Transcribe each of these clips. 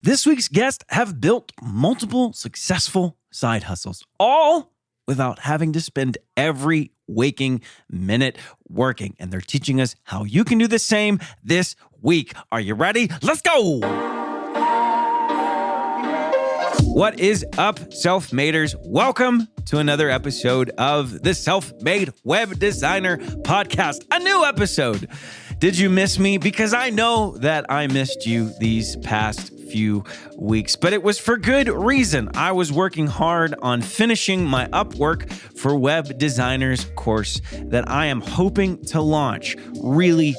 This week's guests have built multiple successful side hustles, all without having to spend every waking minute working. And they're teaching us how you can do the same this week. Are you ready? Let's go. What is up, self-maders? Welcome to another episode of the Self-Made Web Designer Podcast, a new episode. Did you miss me? Because I know that I missed you these past few weeks, but it was for good reason. I was working hard on finishing my Upwork for Web Designers course that I am hoping to launch really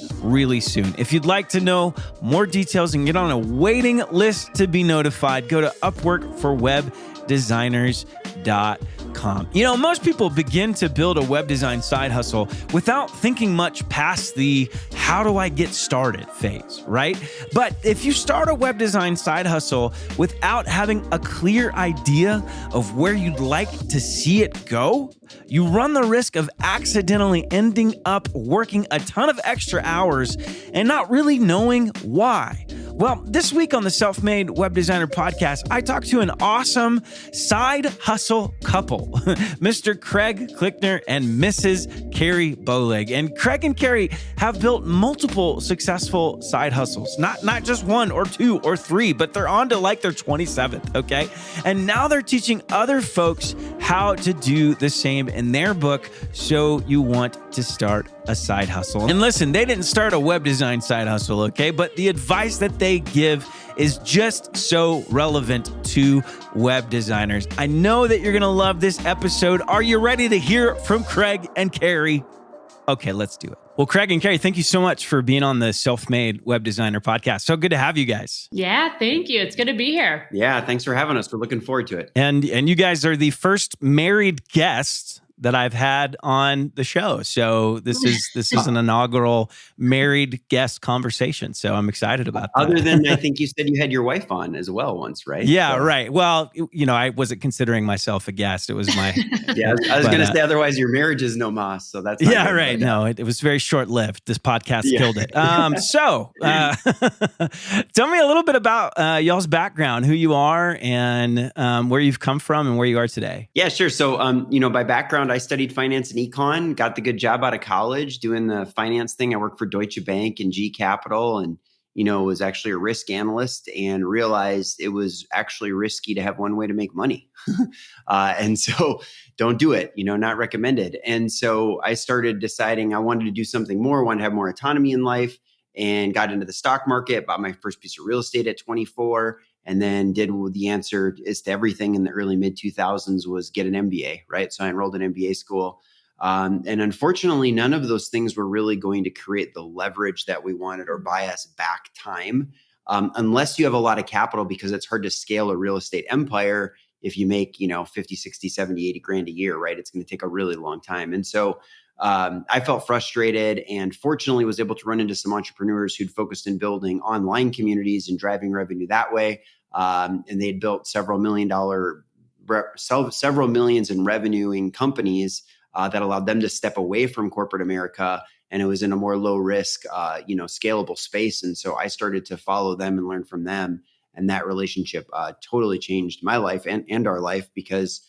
soon. If you'd like to know more details and get on a waiting list to be notified, go to upworkforwebdesigners.com. You know, most people begin to build a web design side hustle without thinking much past the how do I get started phase, right? But if you start a web design side hustle without having a clear idea of where you'd like to see it go, you run the risk of accidentally ending up working a ton of extra hours and not really knowing why. Well, this week on the Self-Made Web Designer Podcast, I talked to an awesome side hustle couple, Mr. Craig Clickner and Mrs. Carrie Bohlig. And Craig and Carrie have built multiple successful side hustles, not just one or two or three, but they're on to like their 27th, okay? And now they're teaching other folks how to do the same in their book, So You Want to Start a Side Hustle. And listen, they didn't start a web design side hustle, okay? But the advice that they give is just so relevant to web designers. I know that you're going to love this episode. Are you ready to hear from Craig and Carrie? Okay, let's do it. Well, Craig and Carrie, thank you so much for being on the Self-Made Web Designer Podcast. So good to have you guys. Yeah, thank you. It's good to be here. Yeah, thanks for having us. We're looking forward to it. And you guys are the first married guests that I've had on the show. So this is an inaugural married guest conversation. So I'm excited about that. Other than, I think you said you had your wife on as well once, right? Yeah, so. Right. Well, you know, I wasn't considering myself a guest. It was my... Yeah, I was going to say, otherwise your marriage is no mas. So that's... Yeah, right. No, it was very short-lived. This podcast killed it. Tell me a little bit about y'all's background, who you are and where you've come from and where you are today. Yeah, sure. So, by background, I studied finance and econ, got the good job out of college doing the finance thing. I worked for Deutsche Bank and G Capital and, was actually a risk analyst and realized it was actually risky to have one way to make money. And so don't do it, not recommended. And so I started deciding I wanted to do something more, wanted to have more autonomy in life and got into the stock market, bought my first piece of real estate at 24. And then did the answer is to everything in the early mid 2000s was get an MBA, right? So I enrolled in MBA school. And unfortunately, none of those things were really going to create the leverage that we wanted or buy us back time unless you have a lot of capital, because it's hard to scale a real estate empire if you make, 50, 60, 70, 80 grand a year, right? It's going to take a really long time. And so I felt frustrated and fortunately was able to run into some entrepreneurs who'd focused in building online communities and driving revenue that way. And they'd built several millions in revenue in companies that allowed them to step away from corporate America. And it was in a more low risk, scalable space. And so I started to follow them and learn from them. And that relationship totally changed my life and our life because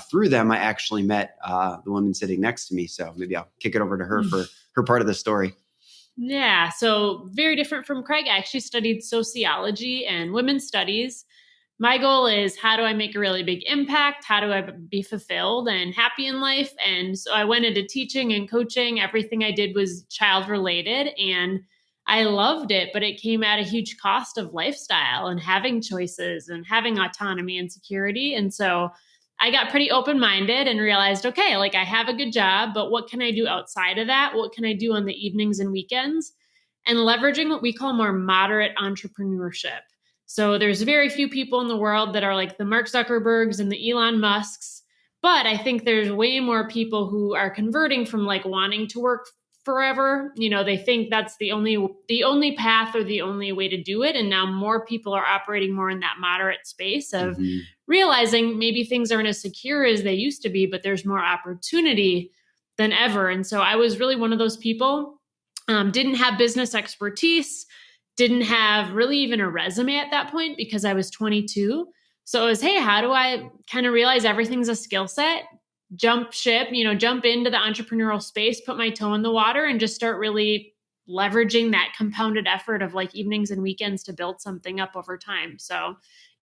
through them, I actually met the woman sitting next to me. So maybe I'll kick it over to her for her part of the story. Yeah. So very different from Craig. I actually studied sociology and women's studies. My goal is how do I make a really big impact? How do I be fulfilled and happy in life? And so I went into teaching and coaching. Everything I did was child related and I loved it, but it came at a huge cost of lifestyle and having choices and having autonomy and security. And so I got pretty open-minded and realized, okay, like I have a good job, but what can I do outside of that? What can I do on the evenings and weekends? And leveraging what we call more moderate entrepreneurship. So there's very few people in the world that are like the Mark Zuckerbergs and the Elon Musks, but I think there's way more people who are converting from like wanting to work forever. They think that's the only path or the only way to do it. And now more people are operating more in that moderate space of realizing maybe things aren't as secure as they used to be, but there's more opportunity than ever. And so I was really one of those people, didn't have business expertise, didn't have really even a resume at that point because I was 22. So it was, hey, how do I kind of realize everything's a skill set, jump ship, jump into the entrepreneurial space, put my toe in the water and just start really leveraging that compounded effort of like evenings and weekends to build something up over time. So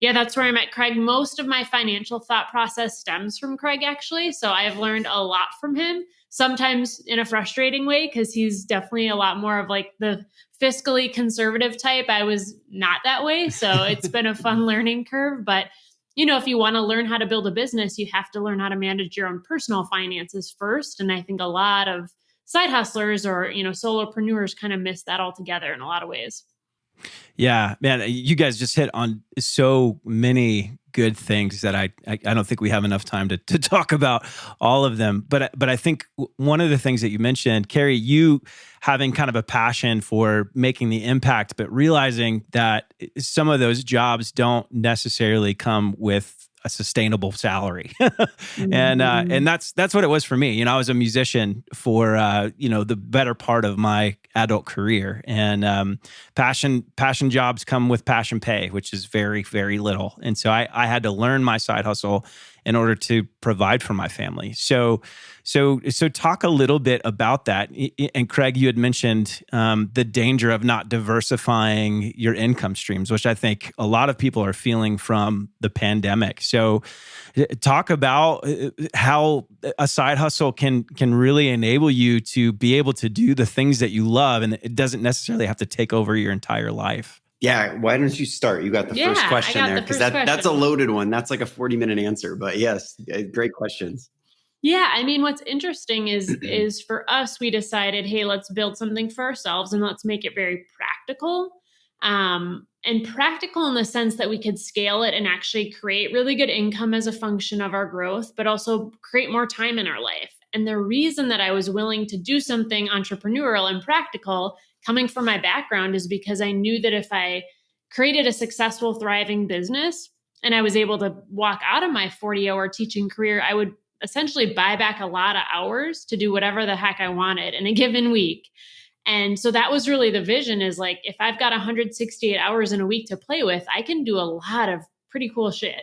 yeah, that's where I met Craig. Most of my financial thought process stems from Craig, actually. So I've learned a lot from him, sometimes in a frustrating way, because he's definitely a lot more of like the fiscally conservative type. I was not that way. So it's been a fun learning curve. But, if you want to learn how to build a business, you have to learn how to manage your own personal finances first. And I think a lot of side hustlers or, solopreneurs kind of miss that altogether in a lot of ways. Yeah, man, you guys just hit on so many good things that I don't think we have enough time to talk about all of them. But I think one of the things that you mentioned, Carrie, you having kind of a passion for making the impact, but realizing that some of those jobs don't necessarily come with a sustainable salary. And that's what it was for me. I was a musician for the better part of my adult career, and passion jobs come with passion pay, which is very, very little. And so I had to learn my side hustle in order to provide for my family. So talk a little bit about that. And Craig, you had mentioned the danger of not diversifying your income streams, which I think a lot of people are feeling from the pandemic. So talk about how a side hustle can really enable you to be able to do the things that you love, and it doesn't necessarily have to take over your entire life. Yeah, why don't you start? You got the first question there, because that's a loaded one. That's like a 40-minute answer, but yes, great questions. Yeah, I mean, what's interesting is for us, we decided, hey, let's build something for ourselves and let's make it very practical. And practical in the sense that we could scale it and actually create really good income as a function of our growth, but also create more time in our life. And the reason that I was willing to do something entrepreneurial and practical coming from my background is because I knew that if I created a successful, thriving business and I was able to walk out of my 40-hour teaching career, I would essentially buy back a lot of hours to do whatever the heck I wanted in a given week. And so that was really the vision, is like, if I've got 168 hours in a week to play with, I can do a lot of pretty cool shit.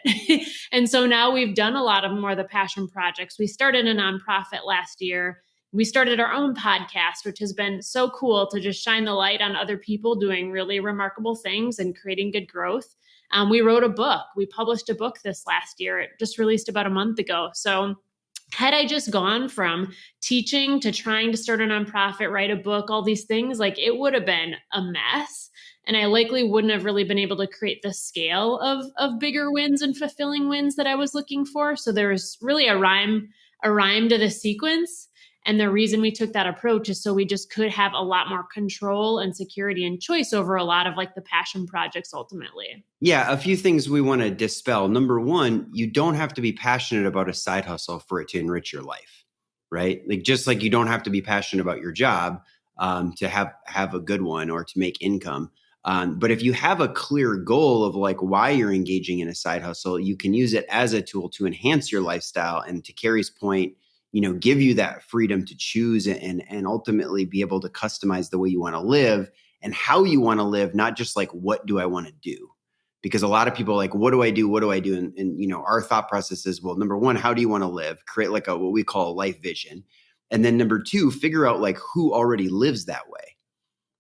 And so now we've done a lot of more of the passion projects. We started a nonprofit last year. We started our own podcast, which has been so cool to just shine the light on other people doing really remarkable things and creating good growth. We wrote a book. We published a book this last year. It just released about a month ago. So had I just gone from teaching to trying to start a nonprofit, write a book, all these things, like it would have been a mess. And I likely wouldn't have really been able to create the scale of bigger wins and fulfilling wins that I was looking for. So there was really a rhyme to the sequence. And the reason we took that approach is so we just could have a lot more control and security and choice over a lot of like the passion projects ultimately. Yeah, a few things we want to dispel. Number one, you don't have to be passionate about a side hustle for it to enrich your life, right? Like just like you don't have to be passionate about your job to have a good one or to make income. But if you have a clear goal of like why you're engaging in a side hustle, you can use it as a tool to enhance your lifestyle. And to Carrie's point, give you that freedom to choose and ultimately be able to customize the way you want to live and how you want to live, not just like, what do I want to do? Because a lot of people are like, what do I do? What do I do? And our thought process is, well, number one, how do you want to live? Create like what we call a life vision. And then number two, figure out like who already lives that way,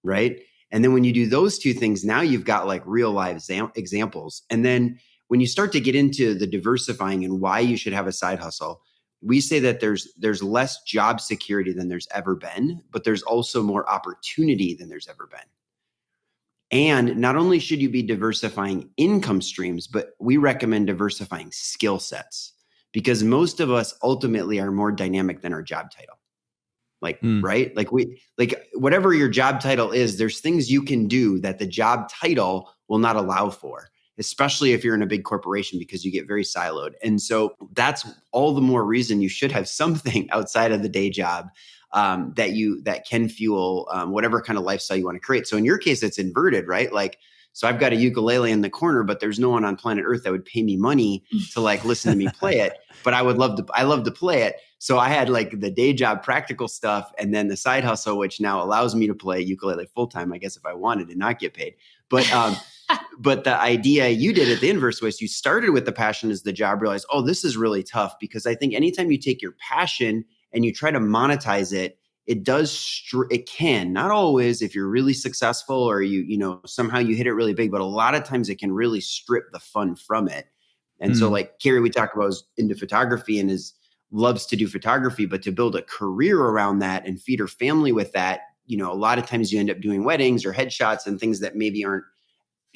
right? And then when you do those two things, now you've got like real life examples. And then when you start to get into the diversifying and why you should have a side hustle, we say that there's less job security than there's ever been, but there's also more opportunity than there's ever been. And not only should you be diversifying income streams, but we recommend diversifying skill sets, because most of us ultimately are more dynamic than our job title. Right? Like whatever your job title is, there's things you can do that the job title will not allow for, especially if you're in a big corporation, because you get very siloed. And so that's all the more reason you should have something outside of the day job that can fuel whatever kind of lifestyle you want to create. So in your case, it's inverted, right? Like, So I've got a ukulele in the corner, but there's no one on planet Earth that would pay me money to like listen to me play it. But I love to play it. So I had like the day job practical stuff and then the side hustle, which now allows me to play ukulele full time, I guess, if I wanted and not get paid. But but the idea you did at the inverse was you started with the passion as the job, realized, oh, this is really tough, because I think anytime you take your passion and you try to monetize it, it can, not always if you're really successful or you know, somehow you hit it really big, but a lot of times it can really strip the fun from it. And so like Carrie, we talked about, is into photography and loves to do photography, but to build a career around that and feed her family with that, you know, a lot of times you end up doing weddings or headshots and things that maybe aren't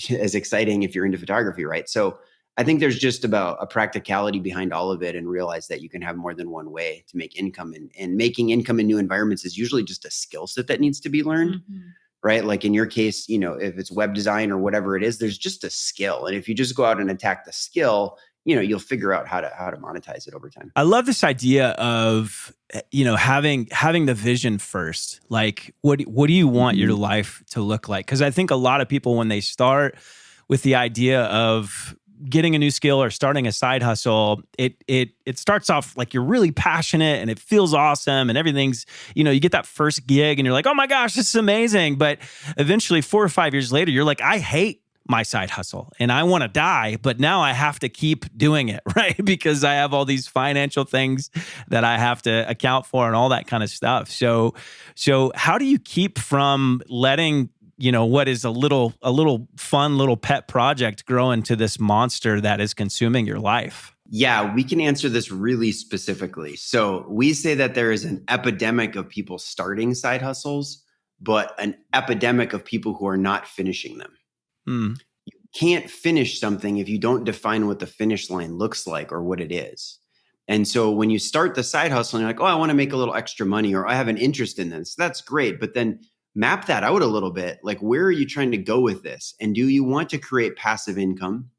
as exciting if you're into photography, right? So I think there's just about a practicality behind all of it, and realize that you can have more than one way to make income, and making income in new environments is usually just a skill set that needs to be learned, right? Like in your case, you know, if it's web design or whatever it is, there's just a skill. And if you just go out and attack the skill, you know, you'll figure out how to monetize it over time. I love this idea of, you know, having the vision first. Like, what do you want your life to look like? Because I think a lot of people, when they start with the idea of getting a new skill or starting a side hustle, it starts off like you're really passionate and it feels awesome and everything's, you know, you get that first gig and you're like, oh my gosh, this is amazing. But eventually 4 or 5 years later, you're like, I hate my side hustle and I want to die, but now I have to keep doing it, right? Because I have all these financial things that I have to account for and all that kind of stuff. So how do you keep from letting, you know, what is a little fun little pet project grow into this monster that is consuming your life? Yeah, we can answer this really specifically. So we say that there is an epidemic of people starting side hustles, but an epidemic of people who are not finishing them. You can't finish something if you don't define what the finish line looks like or what it is. And so when you start the side hustle and you're like, oh, I want to make a little extra money, or I have an interest in this, that's great. But then map that out a little bit. Like, where are you trying to go with this? And do you want to create passive income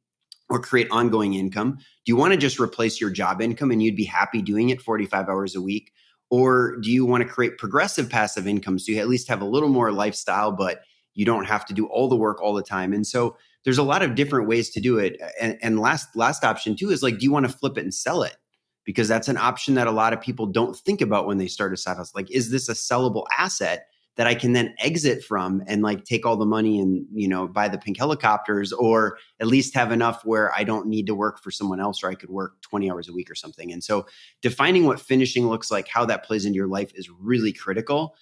or create ongoing income? Do you want to just replace your job income and you'd be happy doing it 45 hours a week? Or do you want to create progressive passive income so you at least have a little more lifestyle, but you don't have to do all the work all the time? And so there's a lot of different ways to do it. And last option too is like, do you want to flip it and sell it? Because that's an option that a lot of people don't think about when they start a side hustle. Like, is this a sellable asset that I can then exit from and like take all the money and, you know, buy the pink helicopters, or at least have enough where I don't need to work for someone else, or I could work 20 hours a week or something. And so defining what finishing looks like, how that plays into your life, is really critical,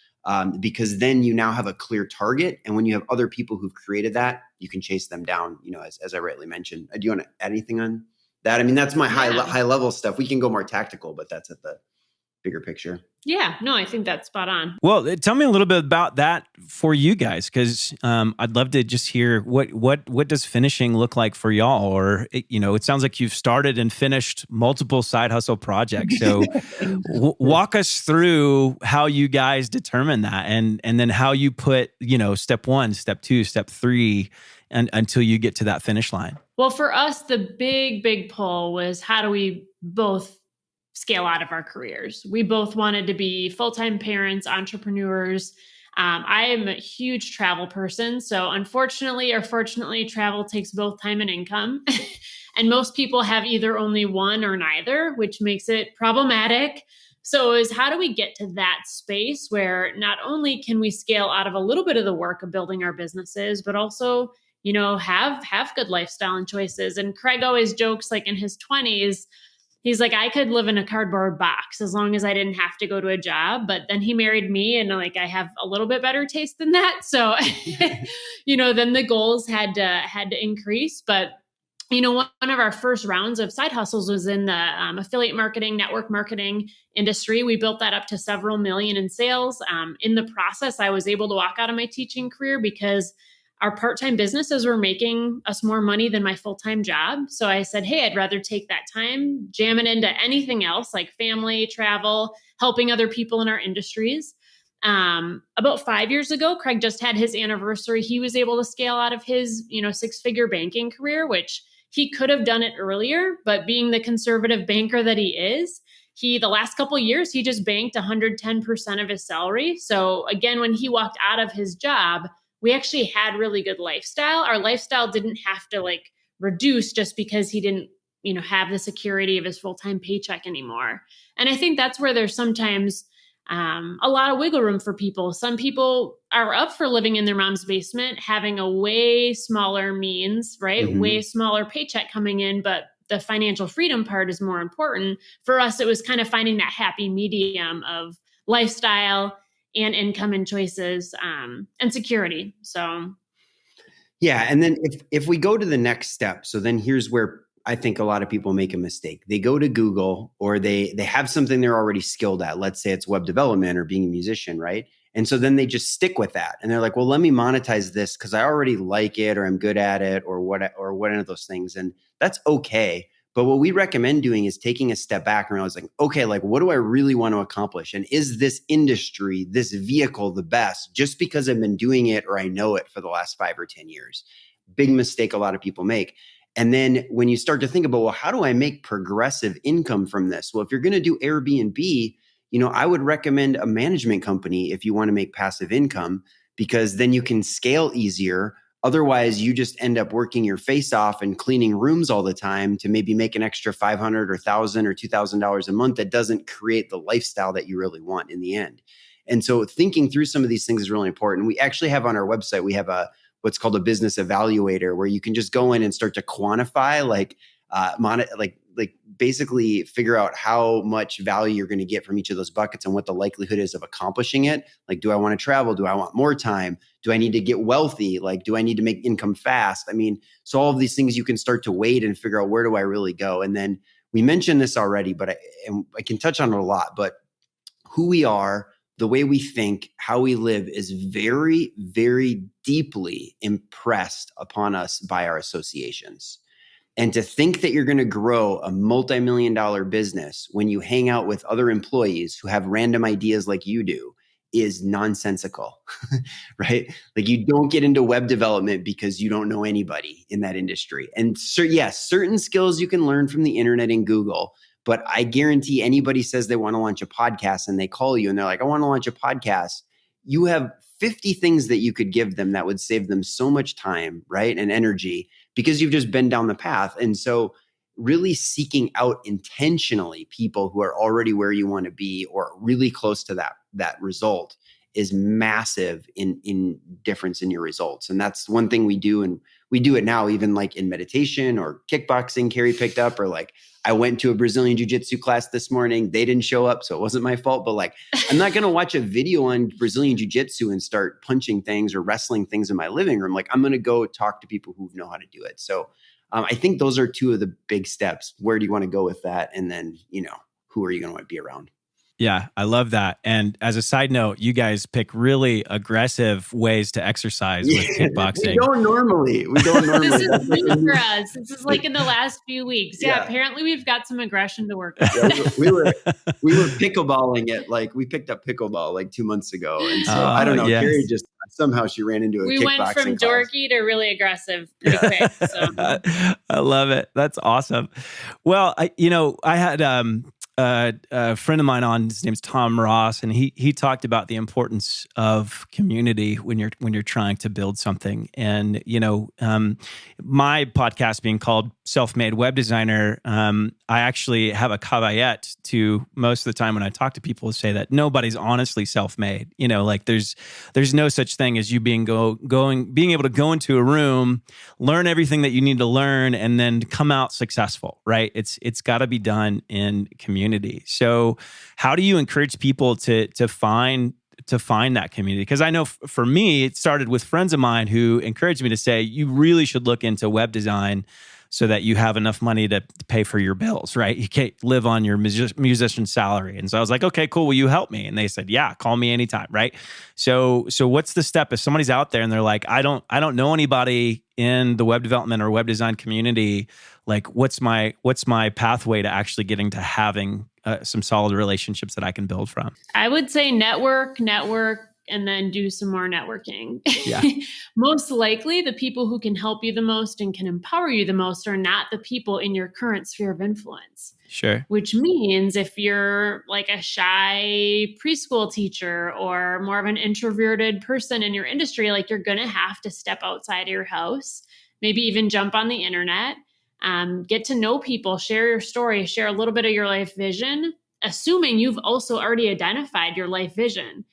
because then you now have a clear target. And when you have other people who've created that, you can chase them down, you know, as I rightly mentioned. Do you want to add anything on that? I mean, that's my high level stuff. We can go more tactical, but that's at the bigger picture. Yeah, no, I think that's spot on. Well, tell me a little bit about that for you guys, because I'd love to just hear what does finishing look like for y'all? Or, you know, it sounds like you've started and finished multiple side hustle projects. So walk us through how you guys determine that, and then how you put, you know, step 1, step 2, step 3, and until you get to that finish line. Well, for us, the big pull was, how do we both scale out of our careers? We both wanted to be full-time parents, entrepreneurs. I am a huge travel person. So unfortunately or fortunately, travel takes both time and income. And most people have either only one or neither, which makes it problematic. So is, how do we get to that space where not only can we scale out of a little bit of the work of building our businesses, but also, you know, have good lifestyle and choices? And Craig always jokes, like in his 20s, he's like, I could live in a cardboard box as long as I didn't have to go to a job. But then he married me, and like, I have a little bit better taste than that. So, you know, then the goals had to increase. But, you know, one of our first rounds of side hustles was in the affiliate marketing, network marketing industry. We built that up to several million in sales. In the process, I was able to walk out of my teaching career because our part-time businesses were making us more money than my full-time job. So I said, hey, I'd rather take that time, jam it into anything else, like family, travel, helping other people in our industries. About 5 years ago, Craig just had his anniversary. He was able to scale out of his, you know, 6-figure banking career, which he could have done it earlier, but being the conservative banker that he is, the last couple of years, he just banked 110% of his salary. So again, when he walked out of his job, we actually had really good lifestyle. Our lifestyle didn't have to like reduce just because he didn't, have the security of his full-time paycheck anymore. And I think that's where there's sometimes a lot of wiggle room for people. Some people are up for living in their mom's basement, having a way smaller means, right? Mm-hmm. Way smaller paycheck coming in, but the financial freedom part is more important. For us, it was kind of finding that happy medium of lifestyle and income and choices and security. So, yeah. And then if we go to the next step, so then here's where I think a lot of people make a mistake. They go to Google or they have something they're already skilled at. Let's say it's web development or being a musician, right? And so then they just stick with that. And they're like, well, let me monetize this because I already like it or I'm good at it or one of those things. And that's okay. But what we recommend doing is taking a step back and realizing, okay, like what do I really want to accomplish? And is this industry, this vehicle the best just because I've been doing it or I know it for the last 5 or 10 years? Big mistake a lot of people make. And then when you start to think about, well, how do I make progressive income from this? Well, if you're going to do Airbnb, I would recommend a management company if you want to make passive income, because then you can scale easier. Otherwise, you just end up working your face off and cleaning rooms all the time to maybe make an extra $500 or $1,000 or $2,000 a month that doesn't create the lifestyle that you really want in the end. And so thinking through some of these things is really important. We actually have on our website, we have what's called a business evaluator, where you can just go in and start to quantify, like basically figure out how much value you're going to get from each of those buckets and what the likelihood is of accomplishing it. Like, do I want to travel? Do I want more time? Do I need to get wealthy? Like, do I need to make income fast? I mean, so all of these things you can start to weight and figure out, where do I really go? And then we mentioned this already, but I can touch on it a lot, but who we are, the way we think, how we live is very, very deeply impressed upon us by our associations. And to think that you're going to grow a multi-million-dollar business when you hang out with other employees who have random ideas like you do is nonsensical, right? Like, you don't get into web development because you don't know anybody in that industry. And so, yes, certain skills you can learn from the internet and Google, but I guarantee anybody says they want to launch a podcast and they call you and they're like, I want to launch a podcast. You have 50 things that you could give them that would save them so much time, right? And energy, because you've just been down the path. And so really seeking out intentionally people who are already where you want to be or really close to that result is massive in difference in your results. And that's one thing we do. And we do it now, even like in meditation or kickboxing, Carrie picked up, or like I went to a Brazilian jiu-jitsu class this morning. They didn't show up, so it wasn't my fault. But like, I'm not going to watch a video on Brazilian jiu-jitsu and start punching things or wrestling things in my living room. Like, I'm going to go talk to people who know how to do it. So I think those are two of the big steps. Where do you want to go with that? And then, who are you going to want to be around? Yeah, I love that. And as a side note, you guys pick really aggressive ways to exercise with kickboxing. We don't normally. This is new for us. This is like in the last few weeks. Yeah, apparently we've got some aggression to work with. Yeah, we were pickleballing it. Like, we picked up pickleball like 2 months ago. And so I don't know, yes. Carrie just somehow she ran into a kickboxing We went from class. dorky to really aggressive pretty quick. So. I love it. That's awesome. Well, I had a friend of mine on, his name's Tom Ross, and he talked about the importance of community when you're trying to build something. And my podcast being called Self-Made Web Designer, I actually have a caveat to most of the time when I talk to people, say that nobody's honestly self-made. Like there's no such thing as you being able to go into a room, learn everything that you need to learn, and then come out successful, right? It's got to be done in community. So how do you encourage people to find that community? Because I know for me, it started with friends of mine who encouraged me to say, you really should look into web design so that you have enough money to pay for your bills, right? You can't live on your musician salary. And so I was like, okay, cool. Will you help me? And they said, yeah, call me anytime, right? So what's the step if somebody's out there and they're like, I don't know anybody in the web development or web design community? Like, what's my pathway to actually getting to having some solid relationships that I can build from? I would say network, and then do some more networking. Yeah. Most likely the people who can help you the most and can empower you the most are not the people in your current sphere of influence. Sure. Which means if you're like a shy preschool teacher or more of an introverted person in your industry, like you're going to have to step outside of your house, maybe even jump on the internet, get to know people, share your story, share a little bit of your life vision, assuming you've also already identified your life vision.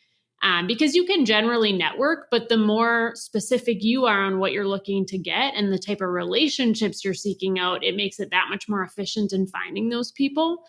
Because you can generally network, but the more specific you are on what you're looking to get and the type of relationships you're seeking out, it makes it that much more efficient in finding those people.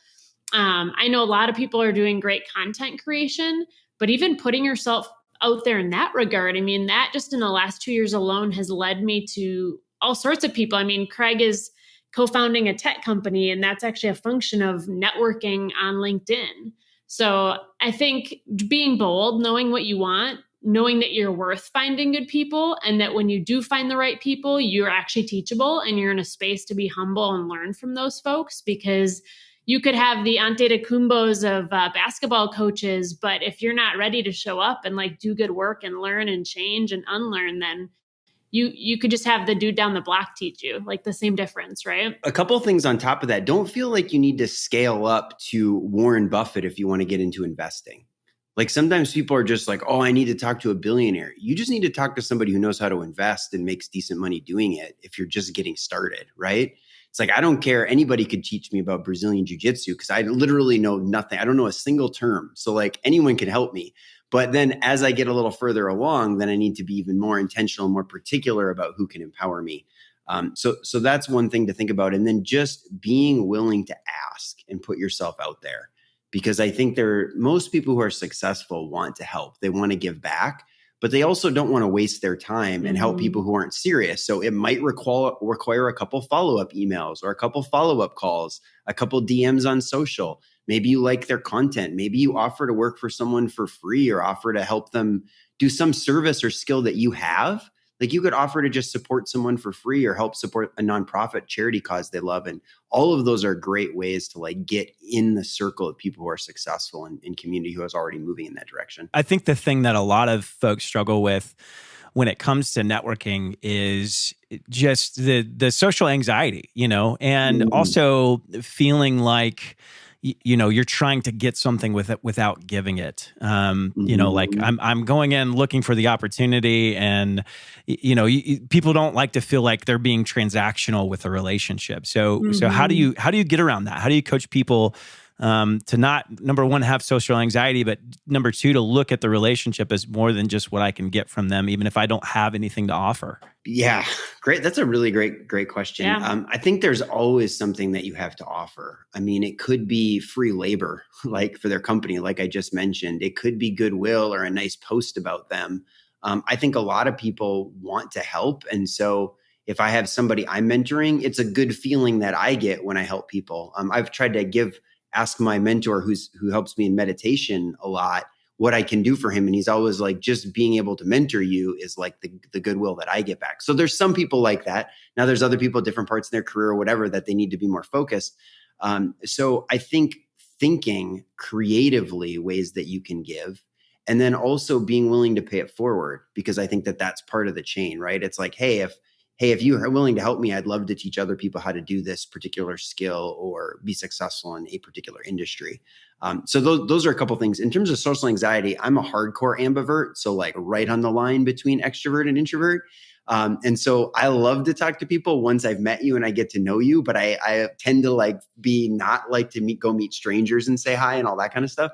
I know a lot of people are doing great content creation, but even putting yourself out there in that regard, I mean, that just in the last 2 years alone has led me to all sorts of people. I mean, Craig is co-founding a tech company, and that's actually a function of networking on LinkedIn. So I think being bold, knowing what you want, knowing that you're worth finding good people, and that when you do find the right people, you're actually teachable and you're in a space to be humble and learn from those folks, because you could have the Antetokounmpos of basketball coaches, but if you're not ready to show up and like do good work and learn and change and unlearn, then you could just have the dude down the block teach you, like the same difference, right? A couple of things on top of that. Don't feel like you need to scale up to Warren Buffett if you want to get into investing. Like sometimes people are just like, oh, I need to talk to a billionaire. You just need to talk to somebody who knows how to invest and makes decent money doing it if you're just getting started, right? It's like, I don't care. Anybody could teach me about Brazilian jiu-jitsu because I literally know nothing. I don't know a single term. So like anyone can help me. But then as I get a little further along, then I need to be even more intentional, more particular about who can empower me. So that's one thing to think about. And then just being willing to ask and put yourself out there. Because I think most people who are successful want to help. They want to give back, but they also don't want to waste their time and help people who aren't serious. So it might require a couple follow-up emails or a couple follow-up calls, a couple DMs on social. Maybe you like their content. Maybe you offer to work for someone for free or offer to help them do some service or skill that you have. Like you could offer to just support someone for free or help support a nonprofit charity cause they love. And all of those are great ways to like get in the circle of people who are successful in community who is already moving in that direction. I think the thing that a lot of folks struggle with when it comes to networking is just the social anxiety, and also feeling like you're trying to get something with it without giving it. Like I'm going in looking for the opportunity, and people don't like to feel like they're being transactional with a relationship. So how do you get around that? How do you coach people to not, number one, have social anxiety, but number two, to look at the relationship as more than just what I can get from them, even if I don't have anything to offer? Yeah, great. That's a really great question. Yeah. I think there's always something that you have to offer. I mean, it could be free labor, like for their company, like I just mentioned. It could be goodwill or a nice post about them. I think a lot of people want to help. And so if I have somebody I'm mentoring, it's a good feeling that I get when I help people. I've tried to ask my mentor who helps me in meditation a lot what I can do for him. And he's always like, just being able to mentor you is like the goodwill that I get back. So there's some people like that. Now there's other people at different parts in their career or whatever that they need to be more focused. So I think thinking creatively ways that you can give, and then also being willing to pay it forward, because I think that that's part of the chain, right? It's like, hey, if you are willing to help me, I'd love to teach other people how to do this particular skill or be successful in a particular industry. So those are a couple things. In terms of social anxiety, I'm a hardcore ambivert. So like right on the line between extrovert and introvert. And so I love to talk to people once I've met you and I get to know you, but I tend to go meet strangers and say hi and all that kind of stuff.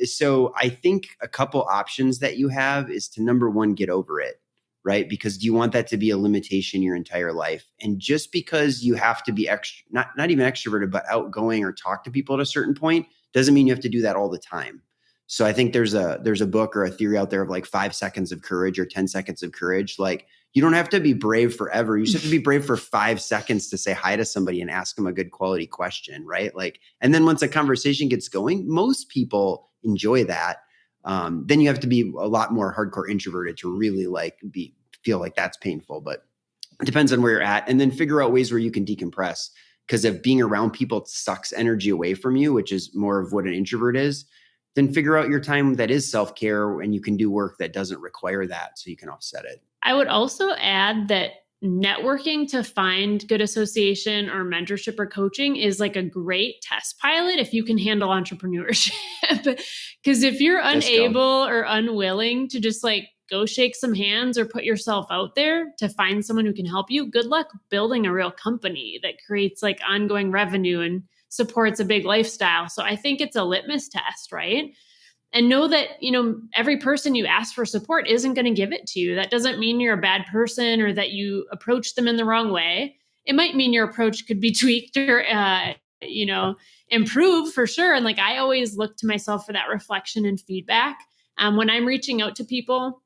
So I think a couple options that you have is to, number one, get over it. Right? Because do you want that to be a limitation your entire life? And just because you have to be not even extroverted, but outgoing or talk to people at a certain point, doesn't mean you have to do that all the time. So I think there's a book or a theory out there of like 5 seconds of courage or 10 seconds of courage. Like you don't have to be brave forever. You just have to be brave for 5 seconds to say hi to somebody and ask them a good quality question, right? Like, and then once a conversation gets going, most people enjoy that. Then you have to be a lot more hardcore introverted to really feel like that's painful, but it depends on where you're at. And then figure out ways where you can decompress, because if being around people sucks energy away from you, which is more of what an introvert is, then figure out your time that is self-care, and you can do work that doesn't require that, so you can offset it. I would also add that networking to find good association or mentorship or coaching is like a great test pilot if you can handle entrepreneurship. Because if you're unable or unwilling to just like go shake some hands or put yourself out there to find someone who can help you, good luck building a real company that creates like ongoing revenue and supports a big lifestyle. So I think it's a litmus test, right? And know that, every person you ask for support isn't going to give it to you. That doesn't mean you're a bad person or that you approach them in the wrong way. It might mean your approach could be tweaked or, improved for sure. And like, I always look to myself for that reflection and feedback. When I'm reaching out to people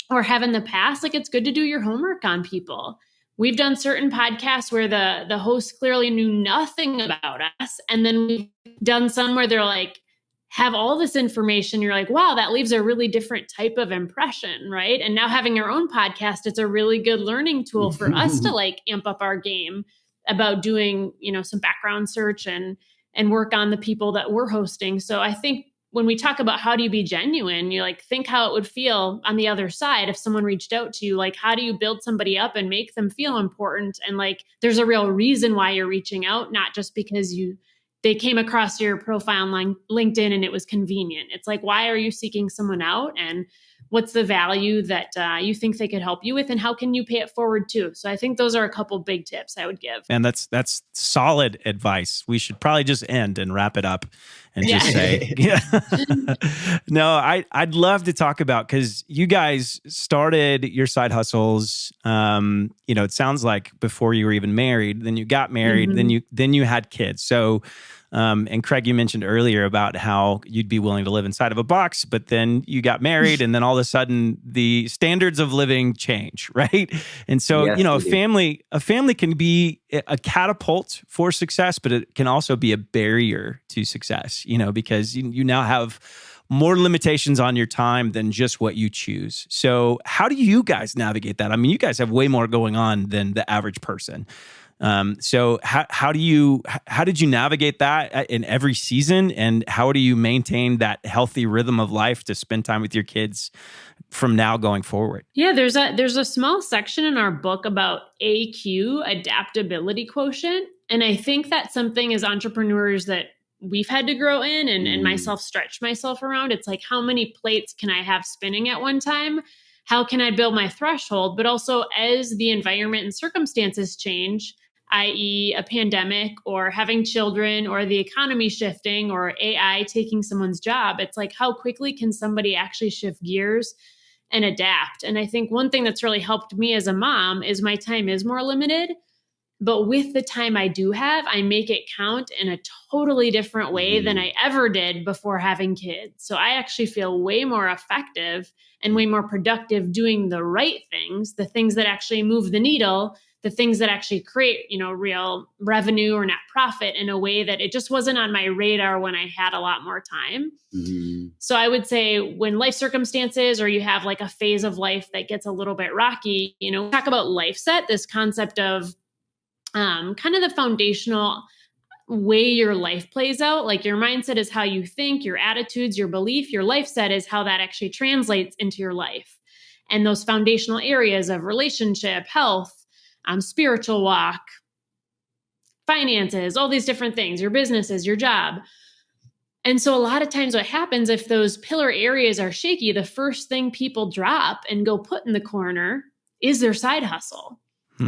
or have in the past, like it's good to do your homework on people. We've done certain podcasts where the host clearly knew nothing about us. And then we've done some where they're like, have all this information, you're like, wow, that leaves a really different type of impression, right? And now having our own podcast, it's a really good learning tool for us to like amp up our game about doing, some background search and work on the people that we're hosting. So I think when we talk about how do you be genuine, you like think how it would feel on the other side if someone reached out to you, like how do you build somebody up and make them feel important? And like there's a real reason why you're reaching out, not just because they came across your profile on LinkedIn and it was convenient. It's like, why are you seeking someone out? And what's the value that you think they could help you with? And how can you pay it forward too? So I think those are a couple big tips I would give. And that's solid advice. We should probably just end and wrap it up and just say, no, I'd love to talk about, because you guys started your side hustles, it sounds like before you were even married, then you got married, then you had kids. So, and Craig, you mentioned earlier about how you'd be willing to live inside of a box, but then you got married and then all of a sudden the standards of living change, right? And so, Yes, a family can be a catapult for success, but it can also be a barrier to success, because you now have more limitations on your time than just what you choose. So how do you guys navigate that? I mean, you guys have way more going on than the average person. So how did you navigate that in every season, and how do you maintain that healthy rhythm of life to spend time with your kids from now going forward? Yeah, there's a small section in our book about AQ, Adaptability Quotient. And I think that's something as entrepreneurs that we've had to grow in and myself stretch myself around. It's like, how many plates can I have spinning at one time? How can I build my threshold? But also as the environment and circumstances change, i.e. a pandemic or having children or the economy shifting or AI taking someone's job, it's like, how quickly can somebody actually shift gears and adapt? And I think one thing that's really helped me as a mom is my time is more limited. But with the time I do have, I make it count in a totally different way than I ever did before having kids. So I actually feel way more effective and way more productive doing the right things, the things that actually move the needle, the things that actually create, real revenue or net profit in a way that it just wasn't on my radar when I had a lot more time. So I would say when life circumstances, or you have like a phase of life that gets a little bit rocky, talk about life set, this concept of kind of the foundational way your life plays out. Like your mindset is how you think, your attitudes, your belief, your life set is how that actually translates into your life. And those foundational areas of relationship, health, spiritual walk, finances, all these different things, your businesses, your job. And so a lot of times what happens if those pillar areas are shaky, the first thing people drop and go put in the corner is their side hustle.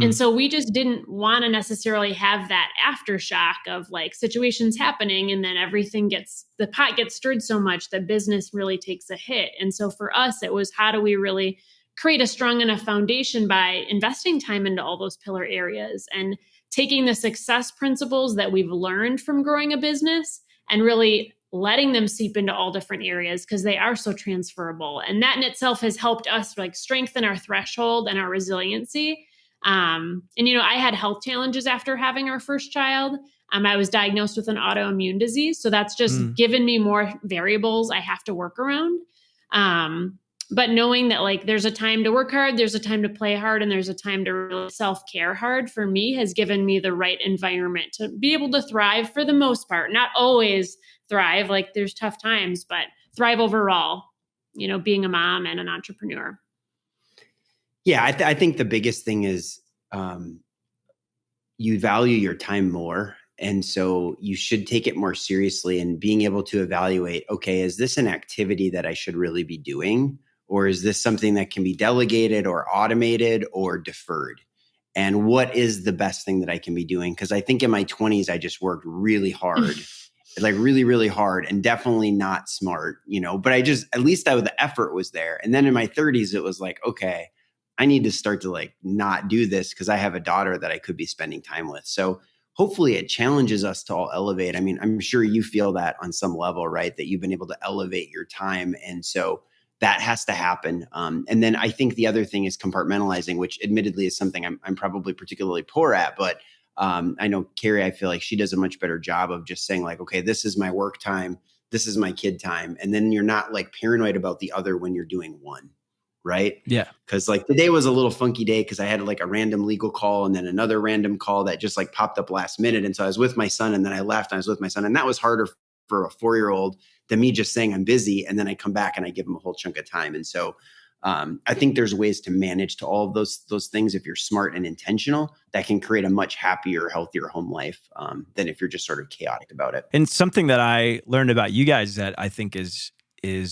And so we just didn't want to necessarily have that aftershock of like situations happening and then the pot gets stirred so much that business really takes a hit. And so for us, it was, how do we really create a strong enough foundation by investing time into all those pillar areas and taking the success principles that we've learned from growing a business and really letting them seep into all different areas because they are so transferable. And that in itself has helped us like strengthen our threshold and our resiliency. I had health challenges after having our first child. I was diagnosed with an autoimmune disease. So that's just given me more variables I have to work around. But knowing that like there's a time to work hard, there's a time to play hard, and there's a time to really self-care hard for me has given me the right environment to be able to thrive for the most part. Not always thrive, like there's tough times, but thrive overall, being a mom and an entrepreneur? Yeah, I think the biggest thing is you value your time more. And so you should take it more seriously and being able to evaluate, okay, is this an activity that I should really be doing? Or is this something that can be delegated or automated or deferred? And what is the best thing that I can be doing? Because I think in my 20s, I just worked really hard, like really, really hard, and definitely not smart, but at least the effort was there. And then in my 30s, it was like, okay, I need to start to like not do this because I have a daughter that I could be spending time with. So hopefully it challenges us to all elevate. I mean, I'm sure you feel that on some level, right? That you've been able to elevate your time. And so that has to happen. And then I think the other thing is compartmentalizing, which admittedly is something I'm probably particularly poor at. But I know Carrie, I feel like she does a much better job of just saying like, okay, this is my work time. This is my kid time. And then you're not like paranoid about the other when you're doing one. Right? Yeah. Because like today was a little funky day because I had like a random legal call and then another random call that just like popped up last minute. And so I was with my son and then I left and I was with my son. And that was harder for a 4-year-old than me just saying I'm busy. And then I come back and I give him a whole chunk of time. And so I think there's ways to manage to all of those things if you're smart and intentional that can create a much happier, healthier home life than if you're just sort of chaotic about it. And something that I learned about you guys that I think is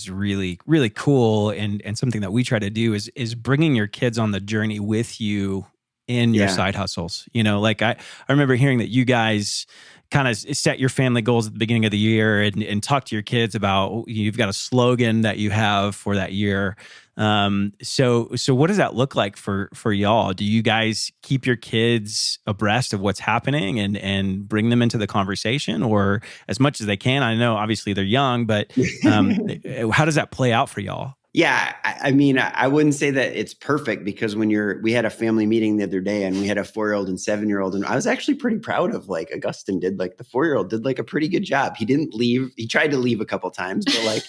really, really cool and something that we try to do is bringing your kids on the journey with you in your side hustles. Like I remember hearing that you guys kind of set your family goals at the beginning of the year and talk to your kids about, you've got a slogan that you have for that year. So what does that look like for y'all? Do you guys keep your kids abreast of what's happening and bring them into the conversation, or as much as they can? I know obviously they're young, but how does that play out for y'all? Yeah, I mean, I wouldn't say that it's perfect because we had a family meeting the other day and we had a 4-year-old and 7-year-old, and I was actually pretty proud of like Augustin did, like the 4-year-old did like a pretty good job. He didn't leave. He tried to leave a couple times, but like,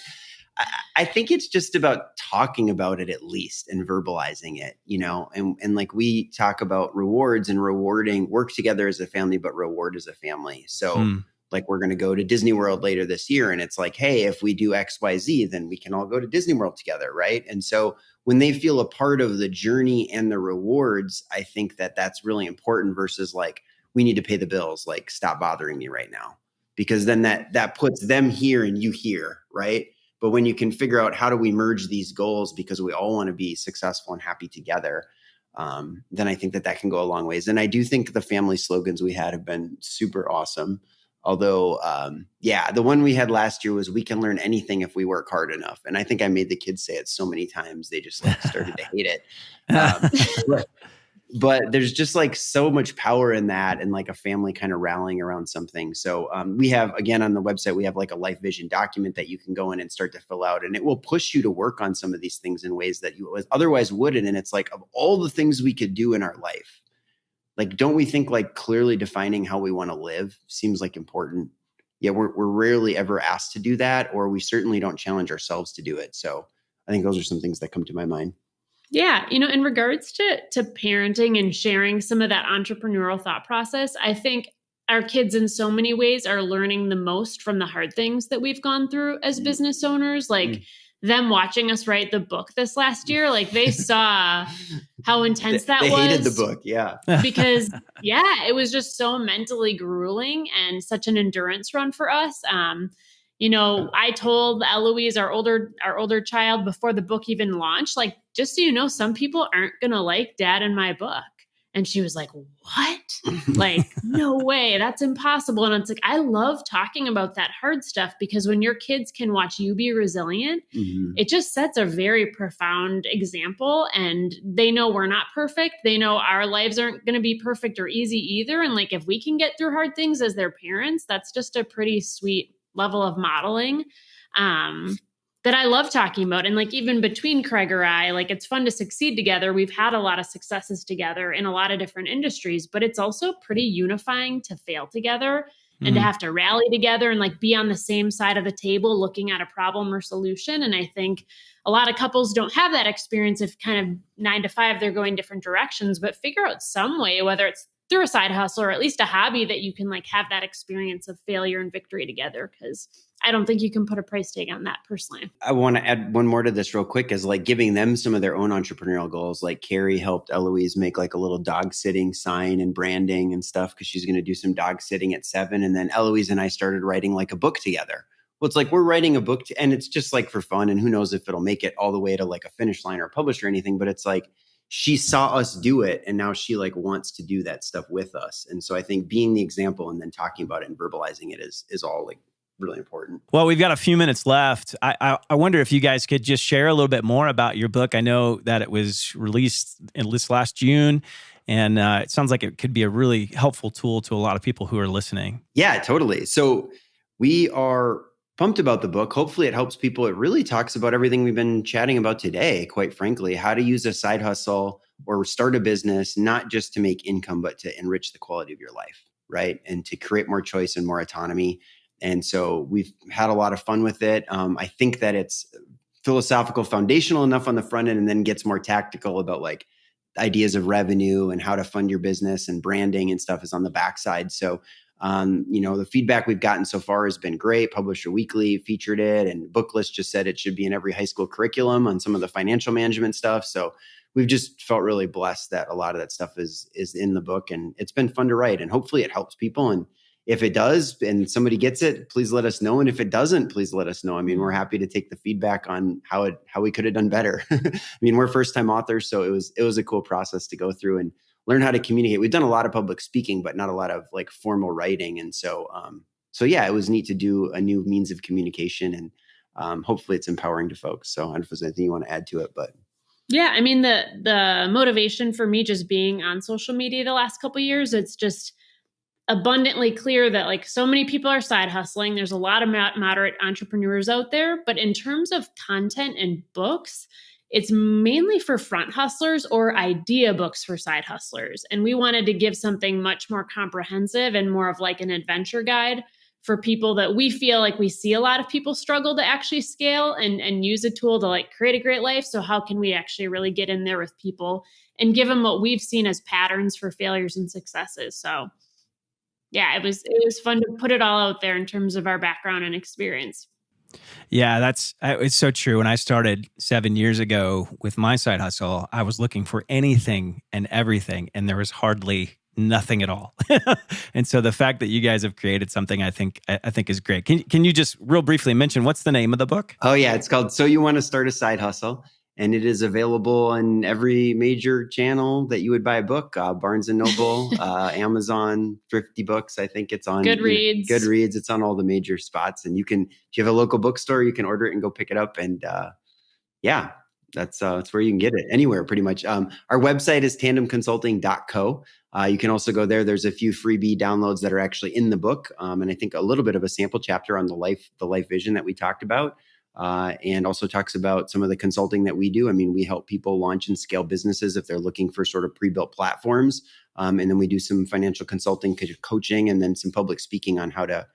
I think it's just about talking about it at least and verbalizing it, and like we talk about rewards and rewarding, work together as a family, but reward as a family. So like we're going to go to Disney World later this year. And it's like, hey, if we do X, Y, Z, then we can all go to Disney World together. Right. And so when they feel a part of the journey and the rewards, I think that that's really important versus like, we need to pay the bills, like stop bothering me right now, because then that puts them here and you here. Right. But when you can figure out how do we merge these goals because we all want to be successful and happy together, then I think that can go a long ways. And I do think the family slogans we had have been super awesome. Although, the one we had last year was, we can learn anything if we work hard enough. And I think I made the kids say it so many times, they just like started to hate it. But there's just like so much power in that and like a family kind of rallying around something. So we have, again, on the website, we have like a life vision document that you can go in and start to fill out. And it will push you to work on some of these things in ways that you otherwise wouldn't. And it's like, of all the things we could do in our life, like, don't we think like clearly defining how we want to live seems like important? Yeah, we're rarely ever asked to do that, or we certainly don't challenge ourselves to do it. So I think those are some things that come to my mind. Yeah. In regards to parenting and sharing some of that entrepreneurial thought process, I think our kids in so many ways are learning the most from the hard things that we've gone through as business owners. Like them watching us write the book this last year, like they saw how intense that was. They hated the book. Yeah. Because it was just so mentally grueling and such an endurance run for us. I told Eloise, our older child, before the book even launched, like, just so you know, some people aren't going to like Dad and my book. And she was like, what? Like, no way, that's impossible. And it's like, I love talking about that hard stuff because when your kids can watch you be resilient, it just sets a very profound example. And they know we're not perfect. They know our lives aren't going to be perfect or easy either. And like, if we can get through hard things as their parents, that's just a pretty sweet level of modeling that I love talking about. And like, even between Craig or I, like, it's fun to succeed together. We've had a lot of successes together in a lot of different industries, but it's also pretty unifying to fail together and to have to rally together and like be on the same side of the table looking at a problem or solution. And I think a lot of couples don't have that experience of kind of 9 to 5, they're going different directions, but figure out some way, whether it's through a side hustle or at least a hobby that you can like have that experience of failure and victory together. Cause I don't think you can put a price tag on that personally. I want to add one more to this real quick, is like giving them some of their own entrepreneurial goals. Like Carrie helped Eloise make like a little dog sitting sign and branding and stuff, because she's going to do some dog sitting at 7. And then Eloise and I started writing like a book together. Well, it's like we're writing a book and it's just like for fun, and who knows if it'll make it all the way to like a finish line or published or anything, but it's like she saw us do it and now she like wants to do that stuff with us. And so I think being the example and then talking about it and verbalizing it is all like really important. Well, we've got a few minutes left. I wonder if you guys could just share a little bit more about your book. I know that it was released in this last June, and it sounds like it could be a really helpful tool to a lot of people who are listening. Yeah, totally. So we are pumped about the book. Hopefully it helps people. It really talks about everything we've been chatting about today, quite frankly, how to use a side hustle or start a business, not just to make income, but to enrich the quality of your life, right? And to create more choice and more autonomy. And so we've had a lot of fun with it. I think that it's philosophical, foundational enough on the front end, and then gets more tactical about like ideas of revenue and how to fund your business, and branding and stuff is on the backside. So the feedback we've gotten so far has been great. Publisher Weekly featured it, and Booklist just said it should be in every high school curriculum on some of the financial management stuff. So we've just felt really blessed that a lot of that stuff is in the book, and it's been fun to write, and hopefully it helps people. And if it does and somebody gets it, please let us know. And if it doesn't, please let us know. I mean, we're happy to take the feedback on how we could have done better. I mean, we're first-time authors, so it was a cool process to go through and learn how to communicate. We've done a lot of public speaking, but not a lot of like formal writing. And so yeah, it was neat to do a new means of communication, and hopefully it's empowering to folks. So I don't know if there's anything you want to add to it, but. Yeah. I mean, the motivation for me just being on social media the last couple of years, it's just abundantly clear that like so many people are side hustling. There's a lot of moderate entrepreneurs out there, but in terms of content and books, it's mainly for front hustlers or idea books for side hustlers. And we wanted to give something much more comprehensive and more of like an adventure guide for people that we feel like we see a lot of people struggle to actually scale and use a tool to like create a great life. So how can we actually really get in there with people and give them what we've seen as patterns for failures and successes? So yeah, it was fun to put it all out there in terms of our background and experience. Yeah, it's so true. When I started 7 years ago with my side hustle, I was looking for anything and everything, and there was hardly nothing at all. And so the fact that you guys have created something, I think is great. Can you just real briefly mention what's the name of the book? Oh yeah, it's called So You Want to Start a Side Hustle. And it is available on every major channel that you would buy a book, Barnes & Noble, Amazon, Thrifty Books. I think it's on Goodreads. Goodreads. It's on all the major spots. And if you have a local bookstore, you can order it and go pick it up. And yeah, that's where you can get it, anywhere pretty much. Our website is tandemconsulting.co. You can also go there. There's a few freebie downloads that are actually in the book. And I think a little bit of a sample chapter on the life vision that we talked about. And also talks about some of the consulting that we do. I mean, we help people launch and scale businesses if they're looking for sort of pre-built platforms. And then we do some financial consulting, coaching, and then some public speaking on how to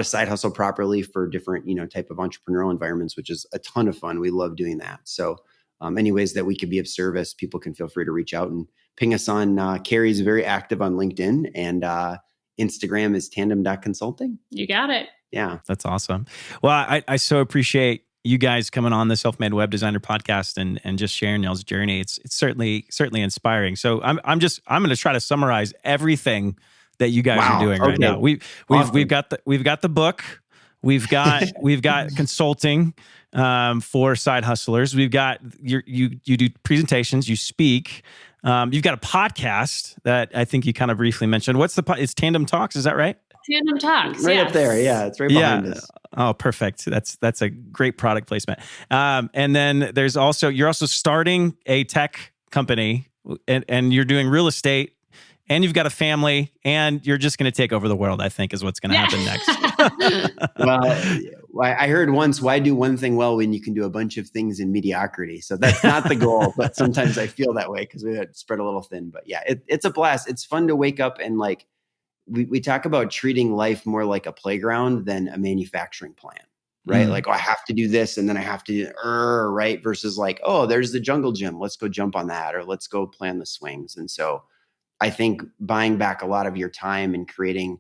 side hustle properly for different, type of entrepreneurial environments, which is a ton of fun. We love doing that. So any ways that we could be of service, people can feel free to reach out and ping us on. Carrie's very active on LinkedIn, and Instagram is tandem.consulting. You got it. Yeah. That's awesome. Well, I so appreciate you guys coming on the Self-Made Web Designer podcast and just sharing y'all's journey. It's certainly inspiring. So I'm going to try to summarize everything that you guys are doing right now. We've got the book. We've got consulting for side hustlers. We've got you do presentations, you speak. You've got a podcast that I think you kind of briefly mentioned. It's Tandem Talks, is that right? Tandem Talks, right up there. Yeah, it's right behind us. Oh, perfect. That's a great product placement. And then you're also starting a tech company, and you're doing real estate, and you've got a family, and you're just going to take over the world, I think, is what's going to happen next. Well, I heard once, why do one thing well when you can do a bunch of things in mediocrity? So that's not the goal, but sometimes I feel that way because we had spread a little thin. But yeah, it's a blast. It's fun to wake up and like, we talk about treating life more like a playground than a manufacturing plant, right? Like, I have to do this and then I have to, right? Versus like, there's the jungle gym. Let's go jump on that, or let's go plan the swings. And so I think buying back a lot of your time and creating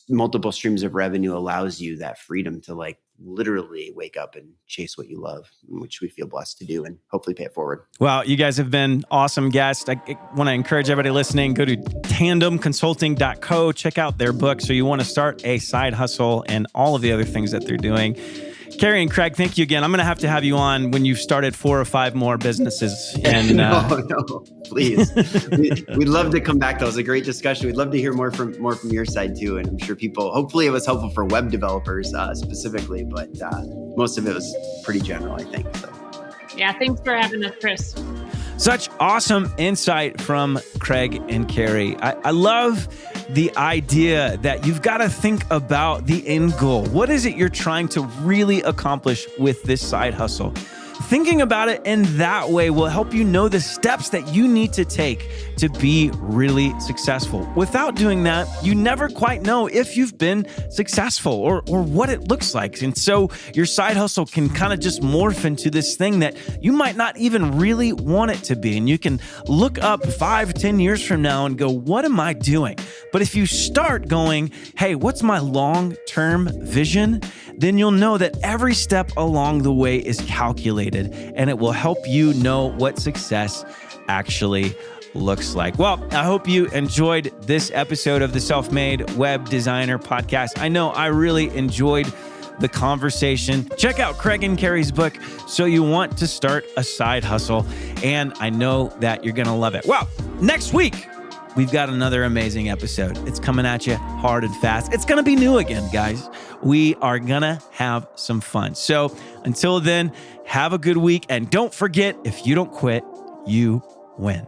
multiple streams of revenue allows you that freedom to like literally wake up and chase what you love, which we feel blessed to do and hopefully pay it forward. Well, you guys have been awesome guests. I want to encourage everybody listening, go to tandemconsulting.co, check out their book. So you want to start a side hustle and all of the other things that they're doing. Carrie and Craig, thank you again. I'm going to have you on when you've started 4 or 5 more businesses. And no, please. We'd love to come back. That was a great discussion. We'd love to hear more from your side too. And I'm sure hopefully it was helpful for web developers specifically, but most of it was pretty general, I think. So. Yeah, thanks for having us, Chris. Such awesome insight from Craig and Carrie. I love the idea that you've got to think about the end goal. What is it you're trying to really accomplish with this side hustle? Thinking about it in that way will help you know the steps that you need to take to be really successful. Without doing that, you never quite know if you've been successful or what it looks like. And so your side hustle can kind of just morph into this thing that you might not even really want it to be. And you can look up 5-10 years from now and go, what am I doing? But if you start going, hey, what's my long-term vision? Then you'll know that every step along the way is calculated and it will help you know what success actually looks like. Well, I hope you enjoyed this episode of the Self-Made Web Designer Podcast. I know I really enjoyed the conversation. Check out Craig and Carrie's book, So You Want to Start a Side Hustle, and I know that you're going to love it. Well, next week, we've got another amazing episode. It's coming at you hard and fast. It's going to be new again, guys. We are going to have some fun. So until then, have a good week. And don't forget, if you don't quit, you win.